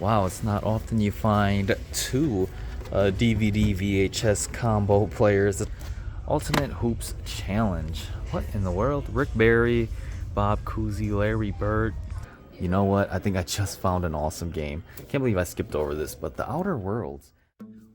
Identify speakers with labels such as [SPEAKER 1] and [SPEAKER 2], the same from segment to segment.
[SPEAKER 1] Wow, it's not often you find two DVD VHS combo players. Ultimate Hoops Challenge. What in the world? Rick Barry, Bob Cousy, Larry Bird. You know what? I think I just found an awesome game. Can't believe I skipped over this, but The Outer Worlds.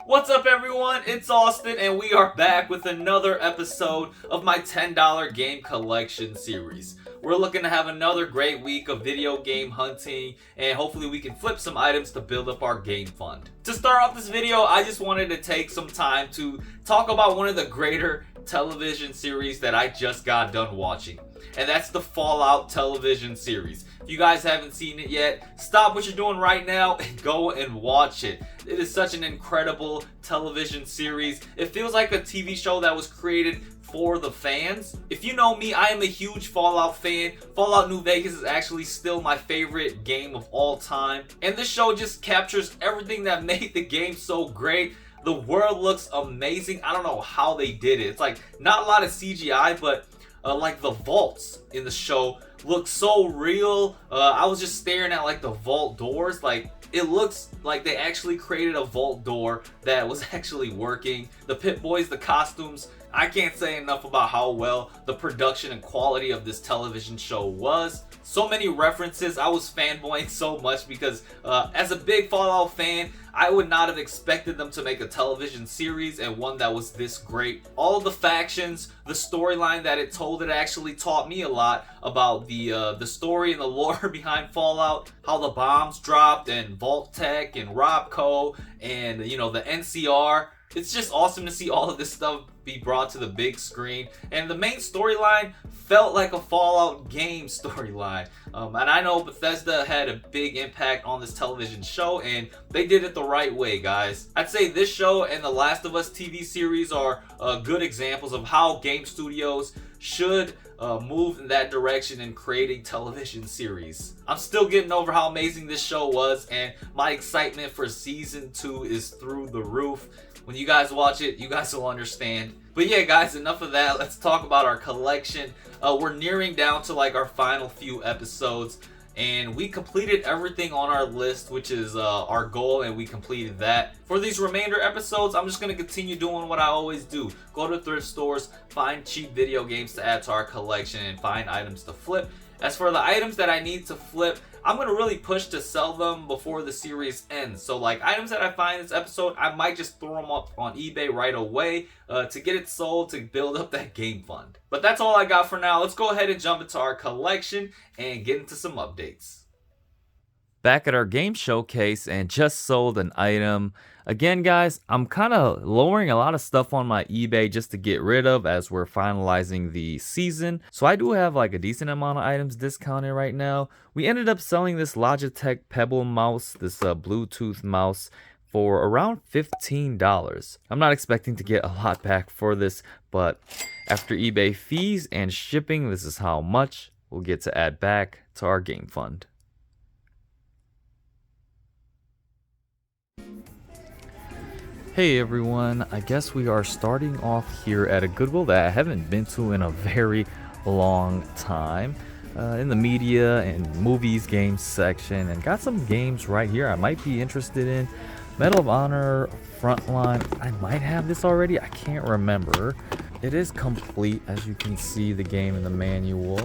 [SPEAKER 2] What's up, everyone? It's Austin, and we are back with another episode of my $10 game collection series. We're looking to have another great week of video game hunting, and hopefully we can flip some items to build up our game fund. To start off this video, I just wanted to take some time to talk about one of the greater television series that I just got done watching, and that's the Fallout television series. If you guys haven't seen it yet, stop what you're doing right now and go and watch it. It is such an incredible television series. It feels like a TV show that was created for the fans. If you know me, I am a huge Fallout fan. Fallout New Vegas is actually still my favorite game of all time. And this show just captures everything that made the game so great. The world looks amazing. I don't know how they did it. It's like not a lot of CGI, but like the vaults in the show look so real. I was just staring at like the vault doors. Like it looks like they actually created a vault door that was actually working. The Pit Boys, the costumes, I can't say enough about how well the production and quality of this television show was. So many references. I was fanboying so much because as a big Fallout fan, I would not have expected them to make a television series and one that was this great. All of the factions, the storyline that it told, it actually taught me a lot about the story and the lore behind Fallout, how the bombs dropped, and Vault Tech and Robco, and the NCR. It's just awesome to see all of this stuff be brought to the big screen, and the main storyline felt like a Fallout game storyline. And I know Bethesda had a big impact on this television show, and they did it the right way, guys. I'd say this show and the Last of Us TV series are good examples of how game studios should move in that direction in creating television series. I'm still getting over how amazing this show was, and my excitement for season 2 is through the roof. When you guys watch it, you guys will understand. But yeah, guys, enough of that. Let's talk about our collection. We're nearing down to like our final few episodes, and we completed everything on our list, which is our goal, and we completed that. For these remainder episodes, I'm just going to continue doing what I always do. Go to thrift stores, find cheap video games to add to our collection, and find items to flip. As for the items that I need to flip, I'm going to really push to sell them before the series ends. So like items that I find in this episode, I might just throw them up on eBay right away to get it sold to build up that game fund. But that's all I got for now. Let's go ahead and jump into our collection and get into some updates.
[SPEAKER 1] Back at our game showcase and just sold an item. Again, guys, I'm kind of lowering a lot of stuff on my eBay just to get rid of as we're finalizing the season. So I do have like a decent amount of items discounted right now. We ended up selling this Logitech Pebble mouse, this Bluetooth mouse, for around $15. I'm not expecting to get a lot back for this, but after eBay fees and shipping, this is how much we'll get to add back to our game fund. Hey everyone, I guess we are starting off here at a Goodwill that I haven't been to in a very long time. In the media and movies games section, and got some games right here I might be interested in. Medal of Honor Frontline, I might have this already, I can't remember. It is complete, as you can see the game in the manual.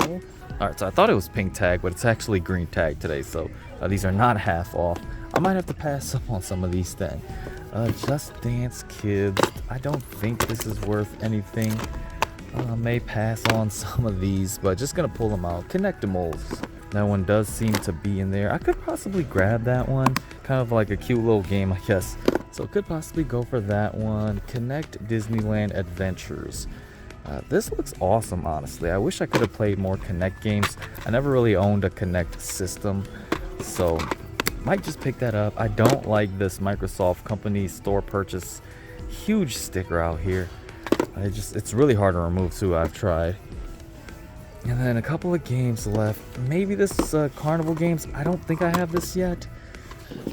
[SPEAKER 1] Alright, so I thought it was pink tag, but it's actually green tag today, so these are not half off. I might have to pass up on some of these then. Just Dance Kids, I don't think this is worth anything. May pass on some of these, but just gonna pull them out. Connectimals, that one does seem to be in there. I could possibly grab that one, kind of like a cute little game, I guess. So could possibly go for that one. Connect Disneyland Adventures. This looks awesome, honestly. I wish I could have played more Connect games. I never really owned a Connect system, so might just pick that up. I don't like this Microsoft company store purchase huge sticker out here. It's really hard to remove too. I've tried. And then a couple of games left. Maybe this Carnival Games. I don't think I have this yet.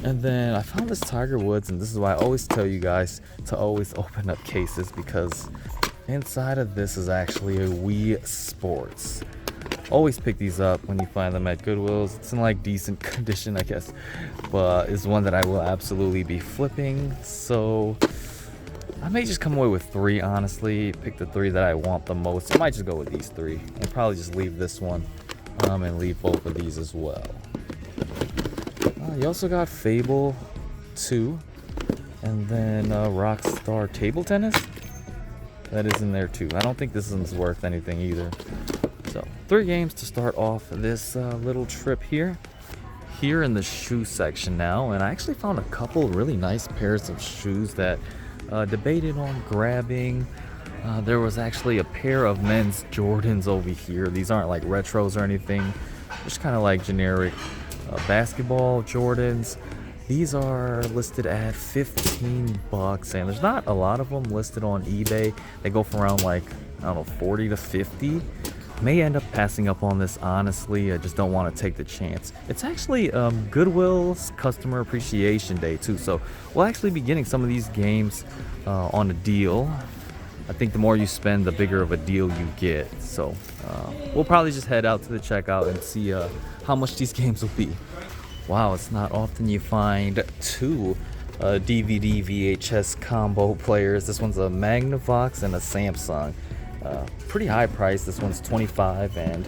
[SPEAKER 1] And then I found this Tiger Woods, and this is why I always tell you guys to always open up cases, because inside of this is actually a Wii Sports. Always pick these up when you find them at Goodwills. It's in like decent condition, I guess, but it's one that I will absolutely be flipping. So I may just come away with 3, honestly. Pick the 3 that I want the most. I might just go with these 3 and probably just leave this one and leave both of these as well. You also got Fable 2 and then Rockstar Table Tennis. That is in there too. I don't think this one's worth anything either. So 3 games to start off this little trip here. Here in the shoe section now, and I actually found a couple really nice pairs of shoes that debated on grabbing. There was actually a pair of men's Jordans over here. These aren't like retros or anything, just kind of like generic basketball Jordans. These are listed at 15 bucks, and there's not a lot of them listed on eBay. They go for around like, I don't know, 40 to 50. May end up passing up on this, honestly. I just don't want to take the chance. It's actually Goodwill's Customer Appreciation Day too, so we'll actually be getting some of these games on a deal. I think the more you spend, the bigger of a deal you get. So we'll probably just head out to the checkout and see how much these games will be. Wow, it's not often you find 2 DVD VHS combo players. This one's a Magnavox and a Samsung. Pretty high price. This one's $25 and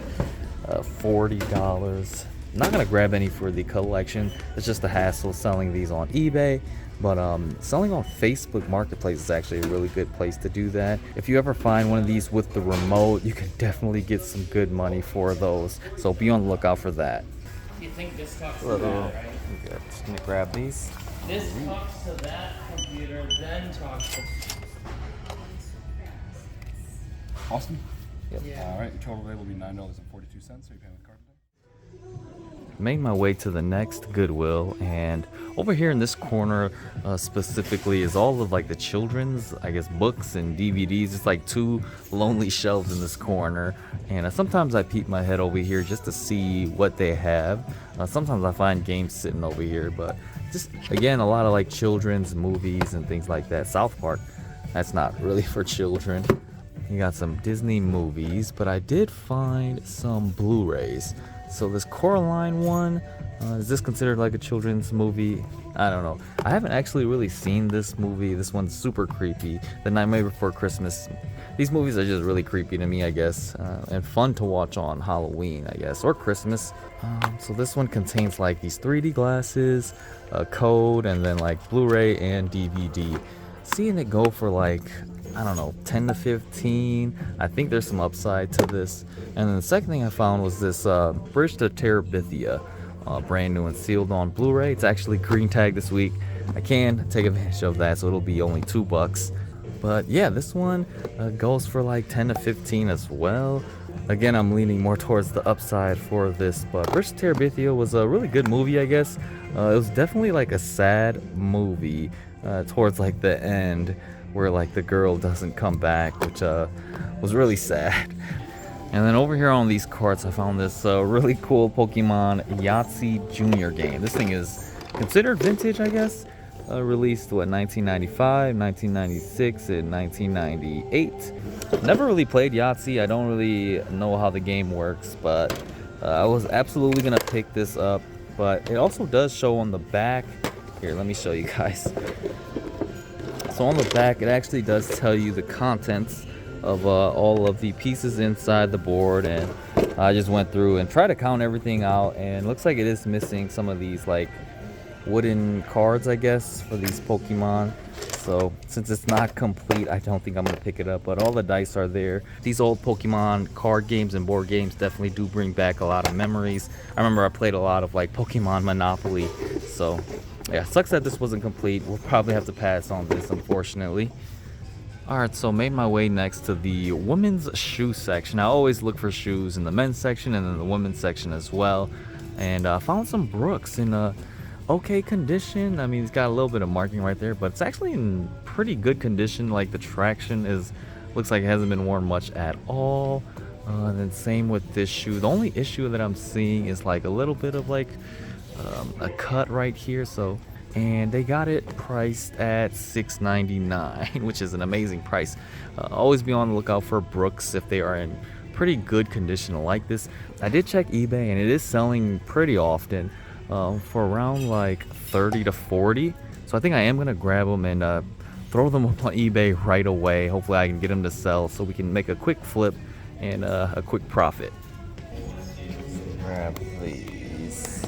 [SPEAKER 1] $40. Not gonna grab any for the collection. It's just a hassle selling these on eBay. But selling on Facebook Marketplace is actually a really good place to do that. If you ever find one of these with the remote, you can definitely get some good money for those. So be on the lookout for that.
[SPEAKER 3] You think this talks to that, right?
[SPEAKER 1] Okay, just gonna grab these.
[SPEAKER 3] This talks to that computer, then talks to...
[SPEAKER 4] Austin?
[SPEAKER 1] Yep.
[SPEAKER 3] Yeah.
[SPEAKER 4] All right, your total today will be $9.42. Are you paying with card today?
[SPEAKER 1] Made my way to the next Goodwill, and over here in this corner specifically is all of like the children's, I guess, books and DVDs. It's like 2 lonely shelves in this corner, and sometimes I peek my head over here just to see what they have. Sometimes I find games sitting over here, but just again a lot of like children's movies and things like that. South Park, that's not really for children. You got some Disney movies, but I did find some Blu-rays. So this Coraline one, is this considered like a children's movie? I don't know. I haven't actually really seen this movie. This one's super creepy. The Nightmare Before Christmas. These movies are just really creepy to me, I guess, and fun to watch on Halloween, I guess, or Christmas. So this one contains like these 3D glasses, a code, and then like Blu-ray and DVD. Seeing it go for like, I don't know, 10 to 15. I think there's some upside to this. And then the second thing I found was this Bridge to Terabithia, brand new and sealed on Blu-ray. It's actually green tag this week. I can take advantage of that, so it'll be only $2. But yeah, this one goes for like 10 to 15 as well. Again, I'm leaning more towards the upside for this, but Bridge to Terabithia was a really good movie, I guess. It was definitely like a sad movie towards like the end, where like the girl doesn't come back, which was really sad. And then over here on these carts, I found this really cool Pokemon Yahtzee Junior game. This thing is considered vintage, I guess. Released, what, 1995, 1996, and 1998. Never really played Yahtzee. I don't really know how the game works, but I was absolutely gonna pick this up. But it also does show on the back. Here, let me show you guys. So on the back, it actually does tell you the contents of all of the pieces inside the board, and I just went through and tried to count everything out, and looks like it is missing some of these like wooden cards, I guess, for these Pokemon. So since it's not complete, I don't think I'm gonna pick it up, but all the dice are there. These old Pokemon card games and board games definitely do bring back a lot of memories. I remember I played a lot of like Pokemon Monopoly, so yeah, sucks that this wasn't complete. We'll probably have to pass on this, unfortunately. Alright, so made my way next to the women's shoe section. I always look for shoes in the men's section and in the women's section as well. And found some Brooks in a okay condition. I mean, it's got a little bit of marking right there, but it's actually in pretty good condition. Like the traction looks like it hasn't been worn much at all. And then same with this shoe. The only issue that I'm seeing is like a little bit of like a cut right here. So, and they got it priced at $6.99, which is an amazing price. Always be on the lookout for Brooks if they are in pretty good condition like this. I did check eBay and it is selling pretty often for around like 30 to 40. So I think I am gonna grab them and throw them up on eBay right away. Hopefully I can get them to sell so we can make a quick flip and a quick profit. Grab these.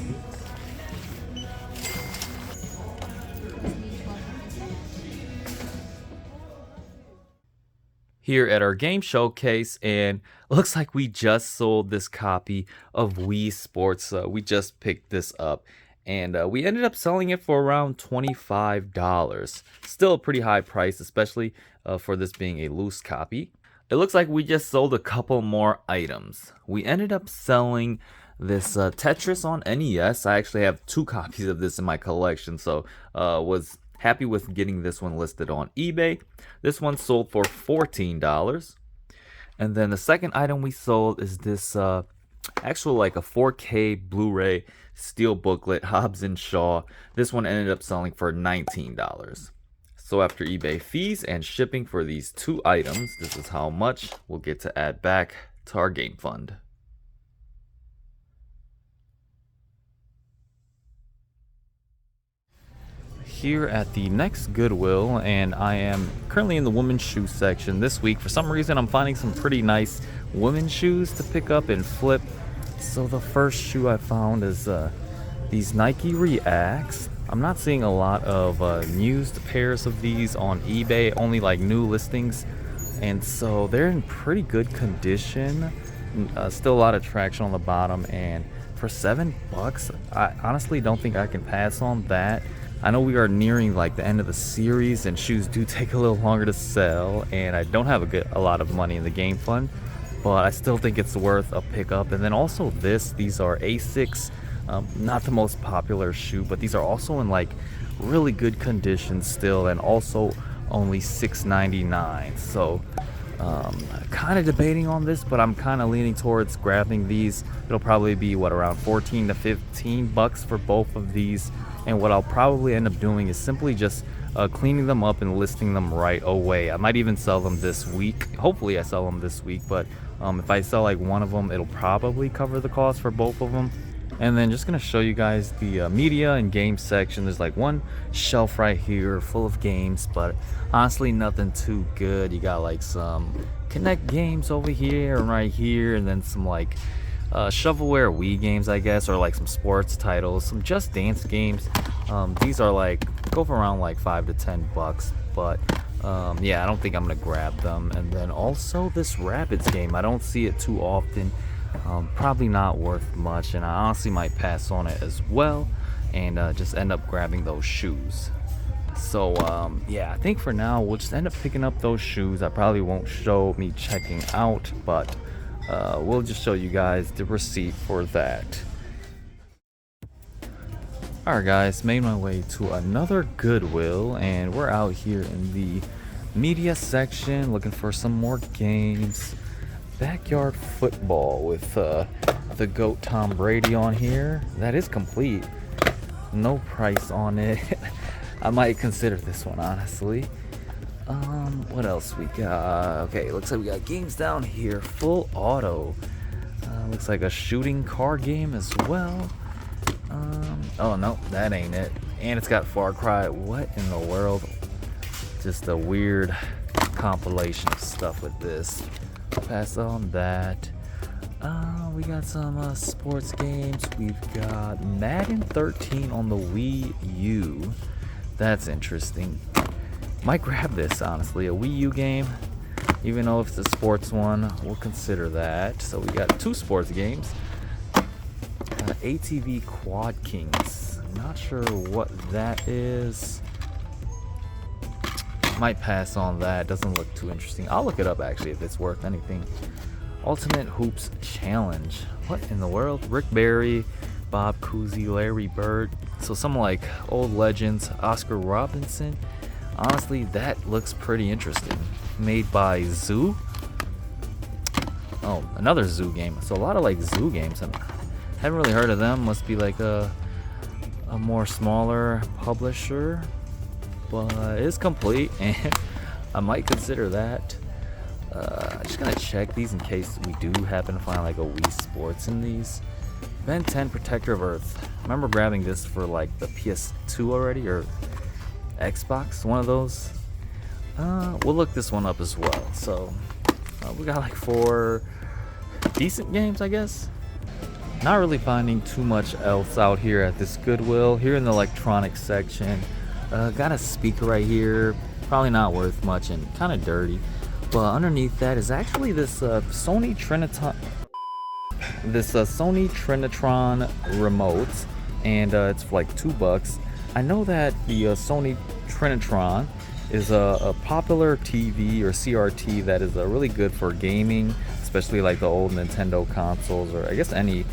[SPEAKER 1] Here at our game showcase, and looks like we just sold this copy of Wii Sports. We just picked this up, and we ended up selling it for around $25. Still a pretty high price, especially for this being a loose copy. It looks like we just sold a couple more items. We ended up selling this Tetris on NES. I actually have 2 copies of this in my collection, so was happy with getting this one listed on eBay. This one sold for $14. And then the second item we sold is this actual like a 4K Blu-ray steel booklet, Hobbs and Shaw. This one ended up selling for $19. So after eBay fees and shipping for these 2 items, this is how much we'll get to add back to our game fund. Here at the next Goodwill, and I am currently in the women's shoe section this week. For some reason I'm finding some pretty nice women's shoes to pick up and flip. So the first shoe I found is these Nike Reacts. I'm not seeing a lot of used pairs of these on eBay, only like new listings, and so they're in pretty good condition. Still a lot of traction on the bottom, and for $7 I honestly don't think I can pass on that. I know we are nearing like the end of the series and shoes do take a little longer to sell, and I don't have a lot of money in the game fund, but I still think it's worth a pickup. And then also these are Asics, not the most popular shoe, but these are also in like really good condition still, and also only $6.99. So kind of debating on this, but I'm kind of leaning towards grabbing these. It'll probably be what, around 14 to 15 bucks for both of these. And what I'll probably end up doing is simply just cleaning them up and listing them right away. I might even sell them this week. Hopefully I sell them this week, but if I sell like one of them, it'll probably cover the cost for both of them. And then just gonna show you guys the media and game section. There's like one shelf right here full of games, but honestly nothing too good. You got like some Connect games over here and right here, and then some like shovelware Wii games, I guess, or like some sports titles, some Just Dance games. These are like go for around like 5 to 10 bucks, but yeah, I don't think I'm gonna grab them. And then also this Rabbids game, I don't see it too often. Probably not worth much, and I honestly might pass on it as well and just end up grabbing those shoes. So yeah, I think for now we'll just end up picking up those shoes. I probably won't show me checking out, but we'll just show you guys the receipt for that. Alright guys, made my way to another Goodwill, and we're out here in the media section looking for some more games. Backyard football with the GOAT Tom Brady on here. That is complete. No price on it. I might consider this one, honestly. What else we got? Okay, looks like we got games down here. Full auto. Looks like a shooting car game as well. Oh no, that ain't it. And it's got Far Cry. What in the world? Just a weird compilation of stuff with this. Pass on that. We got some sports games. We've got Madden 13 on the Wii U. That's interesting. Might grab this, honestly. A Wii U game, even though if it's a sports one, we'll consider that. So we got 2 sports games. ATV Quad Kings. Not sure what that is. Might pass on that. Doesn't look too interesting. I'll look it up actually if it's worth anything. Ultimate Hoops Challenge. What in the world? Rick Barry, Bob Cousy, Larry Bird. So some like old legends. Oscar Robinson. Honestly, that looks pretty interesting. Made by Zoo. Oh, another Zoo game. So a lot of like Zoo games. I haven't really heard of them. Must be like a more smaller publisher. But it's complete, and I might consider that. Just gonna check these in case we do happen to find like a Wii Sports in these. Ben 10 Protector of Earth. I remember grabbing this for like the PS2 already, or Xbox, one of those. We'll look this one up as well. So we got like 4 decent games, I guess. Not really finding too much else out here at this Goodwill. Here in the electronics section, got a speaker right here. Probably not worth much and kind of dirty. But underneath that is actually this Sony Trinitron. Sony Trinitron remote, and it's for like $2. I know that the Sony Trinitron is a popular TV or CRT that is really good for gaming, especially like the old Nintendo consoles, or I guess any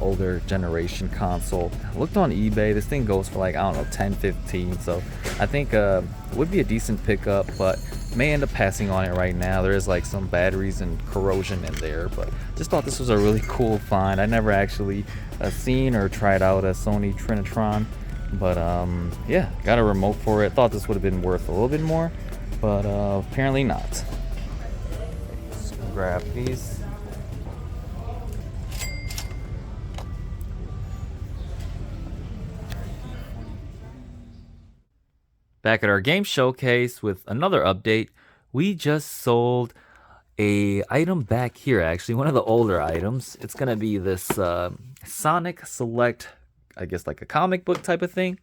[SPEAKER 1] older generation console. I looked on eBay. This thing goes for like, I don't know, 10, 15. So I think it would be a decent pickup, but may end up passing on it right now. There is like some batteries and corrosion in there, but just thought this was a really cool find. I never actually seen or tried out a Sony Trinitron, but yeah, got a remote for it. Thought this would have been worth a little bit more, but apparently not. Let's grab these. Back at our game showcase with another update. We just sold a item back here, actually one of the older items. It's gonna be this Sonic Select, I guess like a comic book type of thing,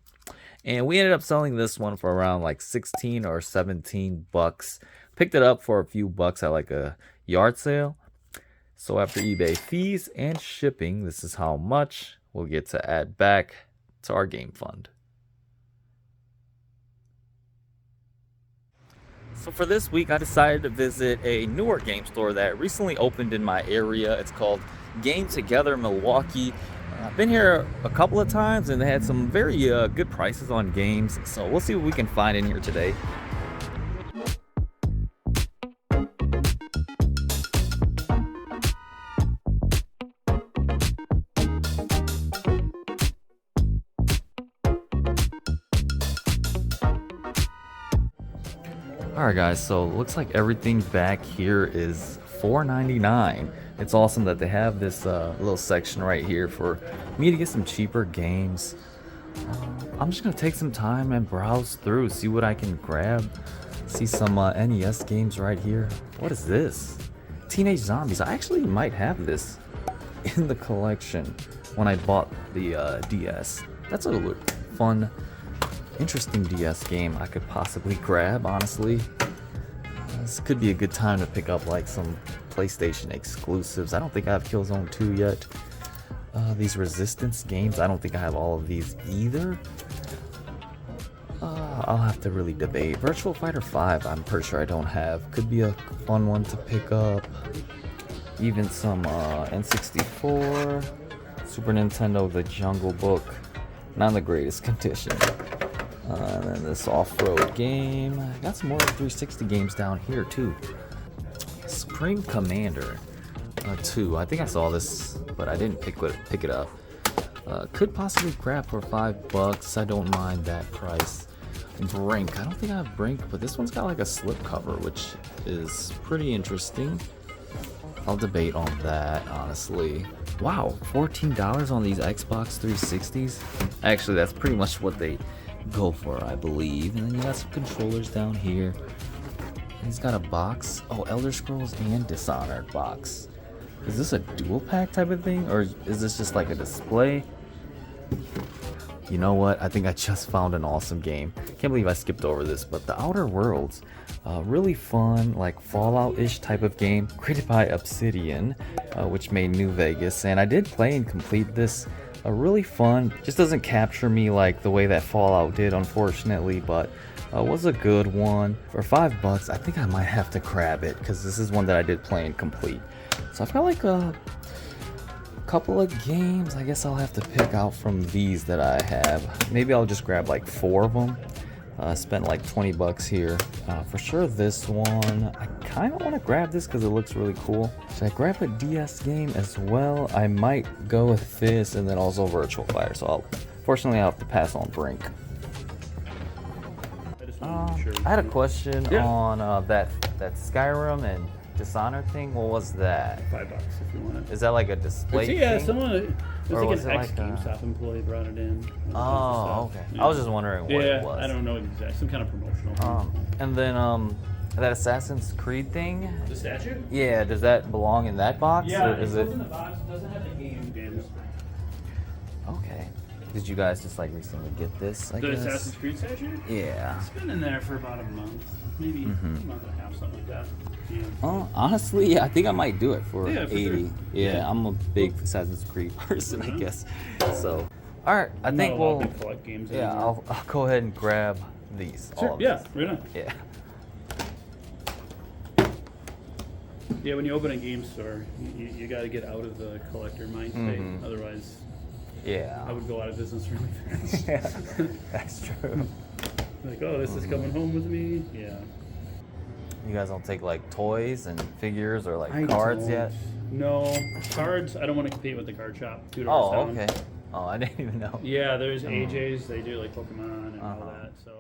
[SPEAKER 1] and we ended up selling this one for around like 16 or 17 bucks. Picked it up for a few bucks at like a yard sale. So after eBay fees and shipping, this is how much we'll get to add back to our game fund. So for this week, I decided to visit a newer game store that recently opened in my area. It's called Together Milwaukee. I've been here a couple of times and they had some very good prices on games. So we'll see what we can find in here today. Alright guys, so looks like everything back here is $4.99. It's awesome that they have this little section right here for me to get some cheaper games. I'm just gonna take some time and browse through, see what I can grab. See some NES games right here. What is this? Teenage Zombies. I actually might have this in the collection when I bought the DS. That's a fun, interesting DS game I could possibly grab, honestly. This could be a good time to pick up like some PlayStation exclusives. I don't think I have Killzone 2 yet. These Resistance games, I don't think I have all of these either. I'll have to really debate. Virtual Fighter 5, I'm pretty sure I don't have. Could be a fun one to pick up. Even some N64, Super Nintendo, The Jungle Book. Not in the greatest condition. And then this off-road game. I got some more 360 games down here too. Supreme Commander 2. I think I saw this, but I didn't pick it up. Could possibly grab for $5. I don't mind that price. Brink. I don't think I have Brink, but this one's got like a slip cover, which is pretty interesting. I'll debate on that, honestly. Wow, $14 on these Xbox 360s. Actually, that's pretty much what they go for, I believe. And then you got some controllers down here. He's got a box. Oh, Elder Scrolls and Dishonored box. Is this a dual pack type of thing, or is this just like a display? You know what? I think I just found an awesome game. Can't believe I skipped over this, but The Outer Worlds. Really fun, like Fallout-ish type of game, created by Obsidian, which made New Vegas. And I did play and complete this. Really fun. Just doesn't capture me like the way that Fallout did, unfortunately, but was a good one. For $5, I think I might have to grab it, because this is one that I did play and complete. So I've got like a couple of games I guess I'll have to pick out from these that I have. Maybe I'll just grab like 4 of them. Spent like $20 here. For sure this one. I kind of want to grab this because it looks really cool. Should I grab a DS game as well? I might go with this and then also Virtual Fire. So fortunately I'll have to pass on Brink.
[SPEAKER 5] just wanted to make sure.
[SPEAKER 1] I had a question
[SPEAKER 5] Yeah.
[SPEAKER 1] on that Skyrim and Dishonored thing. What was that?
[SPEAKER 5] $5 if you want it.
[SPEAKER 1] Is that like a display
[SPEAKER 5] Yeah,
[SPEAKER 1] thing?
[SPEAKER 5] someone. It was
[SPEAKER 1] Or
[SPEAKER 5] like
[SPEAKER 1] was
[SPEAKER 5] an
[SPEAKER 1] it
[SPEAKER 5] ex
[SPEAKER 1] like a-
[SPEAKER 5] GameStop employee brought it in.
[SPEAKER 1] Oh, okay.
[SPEAKER 5] Yeah.
[SPEAKER 1] I was just wondering what
[SPEAKER 5] Yeah,
[SPEAKER 1] it was.
[SPEAKER 5] I don't know exactly. Some kind of promotional thing.
[SPEAKER 1] And then that Assassin's Creed thing.
[SPEAKER 5] The statue?
[SPEAKER 1] Yeah, does that belong in that box?
[SPEAKER 5] Yeah,
[SPEAKER 1] or is
[SPEAKER 5] it
[SPEAKER 1] it?
[SPEAKER 5] goes in the box. It doesn't have the games.
[SPEAKER 1] Okay. Did you guys just like recently get this? I
[SPEAKER 5] The
[SPEAKER 1] guess.
[SPEAKER 5] Assassin's Creed statue?
[SPEAKER 1] Yeah.
[SPEAKER 5] It's been in there for about a month, maybe a month and a half, something like that. Yeah.
[SPEAKER 1] Honestly, I think I might do it for
[SPEAKER 5] Yeah, for
[SPEAKER 1] 80.
[SPEAKER 5] sure.
[SPEAKER 1] Yeah, I'm a big Assassin's Creed person, I guess. So, all right, I
[SPEAKER 5] I'm
[SPEAKER 1] think
[SPEAKER 5] not allowed
[SPEAKER 1] we'll.
[SPEAKER 5] to collect games
[SPEAKER 1] Yeah,
[SPEAKER 5] anymore.
[SPEAKER 1] I'll go ahead and grab these. all
[SPEAKER 5] Sure.
[SPEAKER 1] of
[SPEAKER 5] Yeah,
[SPEAKER 1] these.
[SPEAKER 5] right on.
[SPEAKER 1] Yeah.
[SPEAKER 5] Yeah, when you open a game store, you got to get out of the collector mind state. Otherwise,
[SPEAKER 1] Yeah.
[SPEAKER 5] I would go out of business really fast.
[SPEAKER 1] Yeah, that's true.
[SPEAKER 5] Like, oh, this is coming home with me. Yeah.
[SPEAKER 1] You guys don't take like toys and figures or like
[SPEAKER 5] I
[SPEAKER 1] cards
[SPEAKER 5] don't.
[SPEAKER 1] yet?
[SPEAKER 5] No cards. I don't want to compete with the card shop. $2
[SPEAKER 1] Oh,
[SPEAKER 5] down.
[SPEAKER 1] okay. Oh, I didn't even know.
[SPEAKER 5] Yeah, there's AJ's. They do like Pokemon and all that. So.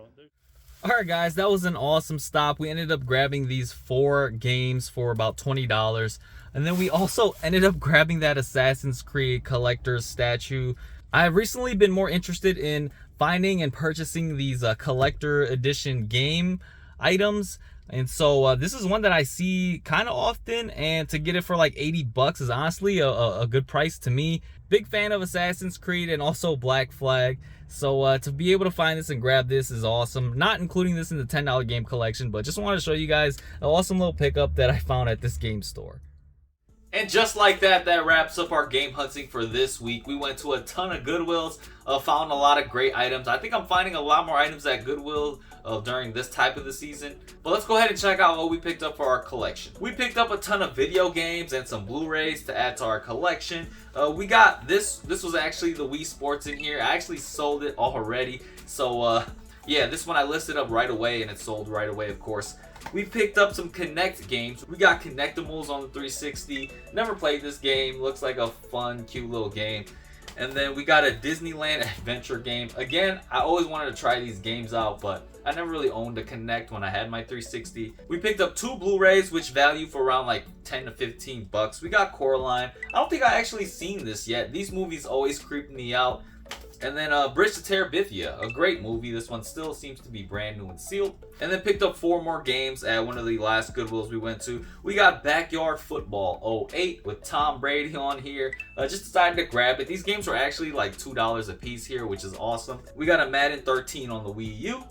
[SPEAKER 2] Alright guys, that was an awesome stop. We ended up grabbing these 4 games for about $20. And then we also ended up grabbing that Assassin's Creed collector's statue. I've recently been more interested in finding and purchasing these collector edition game items. And so this is one that I see kind of often, and to get it for like 80 bucks is honestly a good price to me. Big fan of Assassin's Creed and also Black Flag. So to be able to find this and grab this is awesome. Not including this in the $10 game collection, but just wanted to show you guys an awesome little pickup that I found at this game store. And just like that, that wraps up our game hunting for this week. We went to a ton of Goodwills, found a lot of great items. I think I'm finding a lot more items at Goodwill during this type of the season. But let's go ahead and check out what we picked up for our collection. We picked up a ton of video games and some Blu-rays to add to our collection. We got this was actually the Wii Sports in here. I actually sold it already. So yeah, this one I listed up right away and it sold right away, of course. We picked up some Connect games. We got Connectimals on the 360. Never played this game. Looks like a fun, cute little game. And then we got a Disneyland adventure game. Again, I always wanted to try these games out, but I never really owned a Connect when I had my 360. We picked up 2 Blu-rays, which value for around like 10 to 15 bucks. We got Coraline. I don't think I actually seen this yet. These movies always creep me out. And then Bridge to Terabithia, a great movie. This one still seems to be brand new and sealed. And then picked up 4 more games at one of the last Goodwills we went to. We got Backyard Football 08 with Tom Brady on here. Just decided to grab it. These games were actually like $2 a piece here, which is awesome. We got a Madden 13 on the Wii U.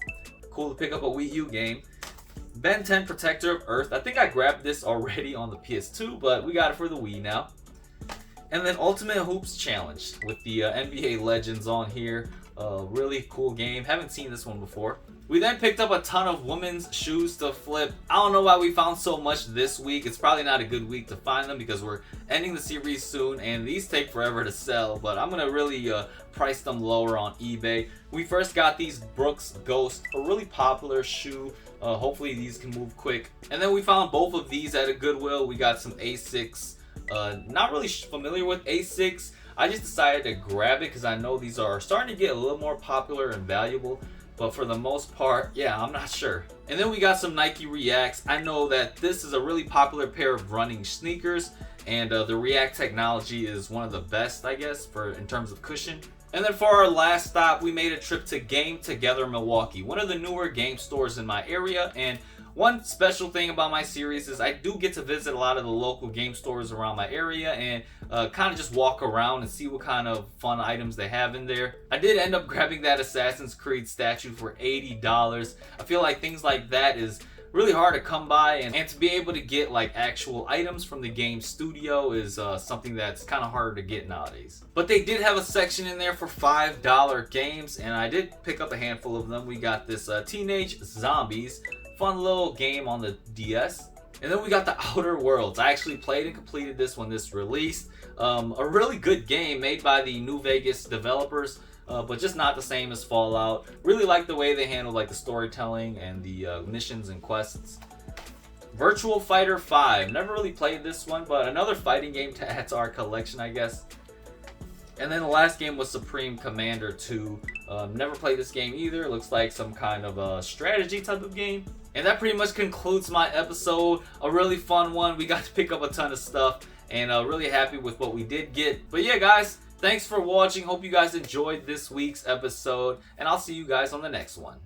[SPEAKER 2] Cool to pick up a Wii U game. Ben 10 Protector of Earth. I think I grabbed this already on the PS2, but we got it for the Wii now. And then Ultimate Hoops Challenge with the NBA Legends on here. Really cool game. Haven't seen this one before. We then picked up a ton of women's shoes to flip. I don't know why we found so much this week. It's probably not a good week to find them because we're ending the series soon and these take forever to sell. But I'm going to really price them lower on eBay. We first got these Brooks Ghost, a really popular shoe. Hopefully these can move quick. And then we found both of these at a Goodwill. We got some Asics. Not really familiar with Asics. I just decided to grab it because I know these are starting to get a little more popular and valuable. But for the most part, yeah, I'm not sure. And then we got some Nike Reacts. I know that this is a really popular pair of running sneakers. And the React technology is one of the best, I guess, in terms of cushion. And then for our last stop, we made a trip to Together Milwaukee, one of the newer game stores in my area. And one special thing about my series is I do get to visit a lot of the local game stores around my area and kind of just walk around and see what kind of fun items they have in there. I did end up grabbing that Assassin's Creed statue for $80. I feel like things like that is really hard to come by, and to be able to get like actual items from the game studio is something that's kind of harder to get nowadays. But they did have a section in there for $5 games, and I did pick up a handful of them. We got this Teenage Zombies, fun little game on the DS. And then we got the Outer Worlds. I actually played and completed this when this released. A really good game made by the New Vegas developers, but just not the same as Fallout. Really like the way they handle like the storytelling and the missions and quests. Virtual Fighter 5. Never really played this one, but another fighting game to add to our collection, I guess. And then the last game was Supreme Commander 2. Never played this game either. It looks like some kind of a strategy type of game. And that pretty much concludes my episode. A really fun one. We got to pick up a ton of stuff, and really happy with what we did get. But yeah, guys, thanks for watching. Hope you guys enjoyed this week's episode, and I'll see you guys on the next one.